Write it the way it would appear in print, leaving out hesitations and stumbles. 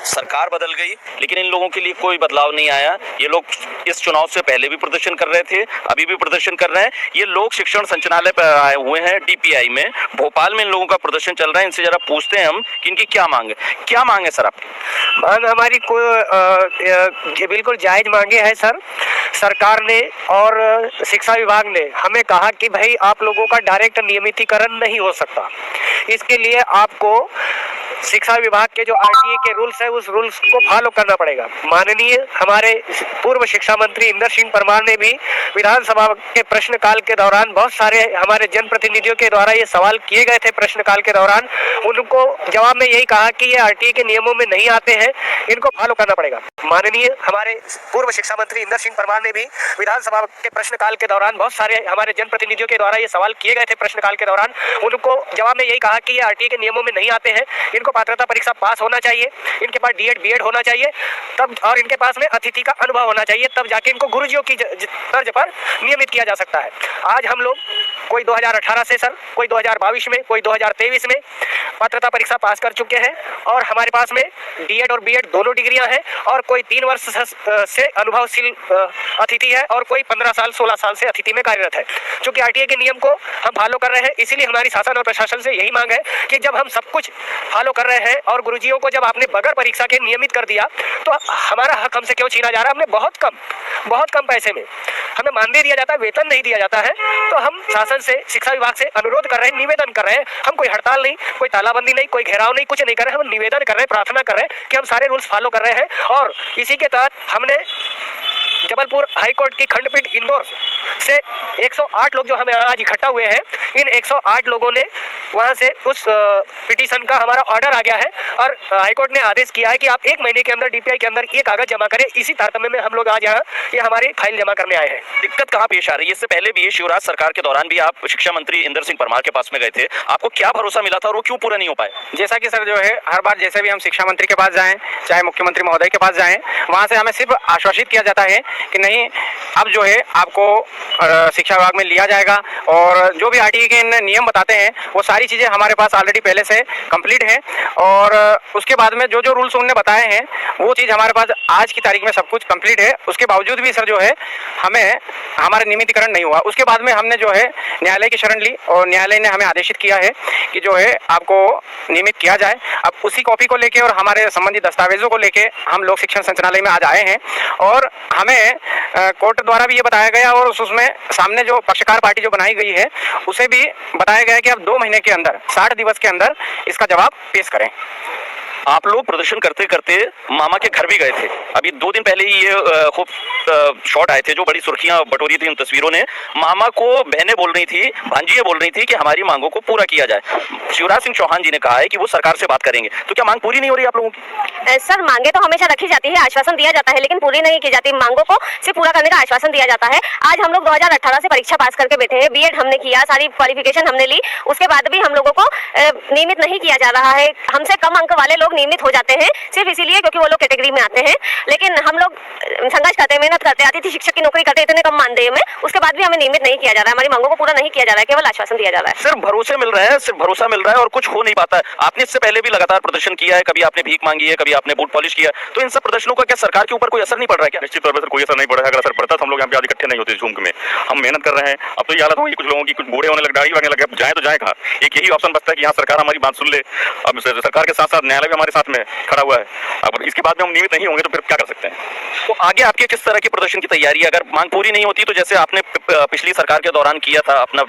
सरकार बदल गई लेकिन इन लोगों के लिए कोई बदलाव नहीं आया। ये लोग इस चुनाव से पहले भी प्रदर्शन कर रहे थे, अभी भी प्रदर्शन कर रहे हैं। ये लोग शिक्षण संचालनालय पर आए हुए हैं, डीपीआई में, भोपाल में इन लोगों का प्रदर्शन चल रहा है। इनसे जरा पूछते हैं हम कि इनकी क्या मांग है। क्या मांग है सर आपकी? मांग हमारी कोई बिल्कुल जायज मांगे है सर। सरकार ने और शिक्षा विभाग ने हमें कहा कि भाई आप लोगों का डायरेक्ट नियमितीकरण नहीं हो सकता, इसके लिए आपको शिक्षा विभाग के जो आरटीए के रूल्स है उस रूल्स को फॉलो करना पड़ेगा। माननीय हमारे पूर्व शिक्षा मंत्री इंदर सिंह परमार ने भी विधानसभा के प्रश्नकाल के दौरान बहुत सारे हमारे जनप्रतिनिधियों के द्वारा ये सवाल किए गए थे प्रश्नकाल के दौरान, उनको जवाब में यही कहा कि ये आरटीए के नियमों में नहीं आते हैं, इनको फॉलो करना पड़ेगा। माननीय हमारे पूर्व शिक्षा मंत्री इंदर सिंह परमार ने भी विधानसभा के प्रश्नकाल के दौरान बहुत सारे हमारे जनप्रतिनिधियों के द्वारा ये सवाल किए गए थे प्रश्नकाल के दौरान, उनको जवाब में यही कहा कि ये आरटीए के नियमों में नहीं आते हैं, इनको पात्रता परीक्षा पास होना चाहिए, इनके पास डीएड बीएड होना चाहिए तब, और इनके पास में अतिथि का अनुभव होना चाहिए, तब जाके इनको गुरुजियों की तर्ज पर नियमित किया जा सकता है। आज हम लोग कोई 2018 से सर, कोई 2022 में, कोई 2023 में पात्रता परीक्षा पास कर चुके हैं और हमारे पास में डीएड और बीएड दोनों डिग्रियां हैं और कोई 3 वर्ष से अनुभवशील अतिथि है और कोई 15 साल 16 साल से अतिथि में कार्यरत है। चूंकि आरटीए के नियम को हम फॉलो कर रहे हैं, इसीलिए हमारी शासन और प्रशासन से यही मांग है कि जब हम सब कुछ फॉलो कर रहे हैं और गुरुजियों को जब आपने बगैर परीक्षा के नियमित कर दिया तो हमारा हक हमसे क्यों छीना जा रहा है? हमने बहुत कम पैसे में हमें मानदेय दिया जाता है, वेतन नहीं दिया जाता है। तो हम शासन से, शिक्षा विभाग से अनुरोध कर रहे हैं, निवेदन कर रहे हैं। हम कोई हड़ताल नहीं, कोई तालाबंदी नहीं, कोई घेराव नहीं, कुछ नहीं कर रहे हैं। हम निवेदन कर रहे हैं, प्रार्थना कर रहे हैं कि हम सारे रूल्स फॉलो कर रहे हैं। और इसी के तहत हमने जबलपुर हाईकोर्ट की खंडपीठ इंदौर से 108 लोग जो हमें आज इकट्ठा हुए हैं, इन 108 लोगों ने वहां से उस पिटीशन का हमारा ऑर्डर आ गया है और हाईकोर्ट ने आदेश किया है कि आप 1 महीने के अंदर डीपीआई के अंदर ये कागज जमा करें। इसी तारतम्य में हम लोग आज यहाँ ये हमारी फाइल जमा करने आए हैं। दिक्कत कहाँ पेश आ रही है? इससे पहले भी शिवराज सरकार के दौरान भी आप शिक्षा मंत्री इंदर सिंह परमार के पास में गए थे, आपको क्या भरोसा मिला था और वो क्यों पूरा नहीं हो पाया? जैसा कि सर जो है हर बार जैसे भी हम शिक्षा मंत्री के पास जाएं, चाहे मुख्यमंत्री महोदय के पास जाएं, वहां से हमें सिर्फ आश्वासित किया जाता है कि नहीं, अब जो है आपको शिक्षा विभाग में लिया जाएगा और जो भी आरटीई के नियम बताते हैं वो सारी चीज़ें हमारे पास ऑलरेडी पहले से कंप्लीट है। और उसके बाद में जो जो रूल्स उन्होंने बताए हैं वो चीज़ हमारे पास आज की तारीख में सब कुछ कंप्लीट है। उसके बावजूद भी सर जो है हमें हमारा नियमितीकरण नहीं हुआ। उसके बाद में हमने जो है न्यायालय की शरण ली और न्यायालय ने हमें आदेशित किया है कि जो है आपको नियमित किया जाए। अब उसी कॉपी को लेके और हमारे संबंधित दस्तावेजों को लेके हम लोग शिक्षण संचालनालय में आज आए हैं और हमें कोर्ट द्वारा भी ये बताया गया और उसमें सामने जो पक्षकार पार्टी जो बनाई गई है उसे भी बताया गया है कि आप 2 महीने के अंदर 60 दिवस के अंदर इसका जवाब पेश करें। आप लोग प्रदर्शन करते करते मामा के घर भी गए थे। अभी 2 दिन पहले ही ये खूब शॉट आए थे जो बड़ी सुर्खियां बटोरी थी उन तस्वीरों ने। मामा को बहनें बोल रही थी, भांजियां बोल रही थी कि हमारी मांगों को पूरा किया जाए। शिवराज सिंह चौहान जी ने कहा है कि वो सरकार से बात करेंगे, तो क्या मांग पूरी नहीं हो रही आप लोगों की? सर, मांगे तो हमेशा रखी जाती है, आश्वासन दिया जाता है, लेकिन पूरी नहीं की जाती। मांगों को सिर्फ पूरा करने का आश्वासन दिया जाता है। आज हम लोग 2018 से परीक्षा पास करके बैठे हैं, बीएड हमने किया, सारी क्वालिफिकेशन हमने ली, उसके बाद भी हम लोगों को नियमित नहीं किया जा रहा है। हमसे कम अंक वाले लोग नियमित हो जाते हैं सिर्फ इसीलिए क्योंकि वो लोग कैटेगरी में आते हैं। लेकिन हम लोग संघर्ष करते, मेहनत करते, अतिथि शिक्षक की नौकरी करते इतने कम मानदेय में, उसके बाद भी हमें नियमित नहीं किया जा रहा है, हमारी मांगों को पूरा नहीं किया जा रहा है, केवल आश्वासन दिया जा रहा है। सिर्फ भरोसे मिल रहे हैं, सिर्फ भरोसा मिल रहा है और कुछ हो नहीं पाता है। आपने इससे पहले भी लगातार प्रदर्शन किया है, कभी आपने भीख मांगी है, कभी आपने बूट पॉलिश किया, तो इन सब प्रदर्शनों का क्या सरकार के ऊपर कोई असर नहीं पड़ रहा है क्या? निश्चित तौर पर कोई असर नहीं पड़ रहा है। अगर असर पड़ता तो हम लोग यहाँ पे आज इकट्ठे नहीं होते झुंड में। हम मेहनत कर रहे हैं। अब तो ये हालत होगी कुछ लोगों की, कुछ बूढ़े होने लग, दाढ़ी लगने लगे, अब जाए तो जाए कहाँ? एक यही ऑप्शन बचता है कि यहाँ सरकार हमारी बात सुन ले। अब सरकार के साथ साथ न्यायालय भी हमारे साथ में खड़ा हुआ है। अब इसके बाद में हम नियमित नहीं होंगे तो फिर क्या कर सकते हैं? तो आगे आपके किस तरह की प्रदर्शन की तैयारी है? अगर मांग पूरी नहीं होती तो जैसे आपने पिछली सरकार के दौरान किया था अपना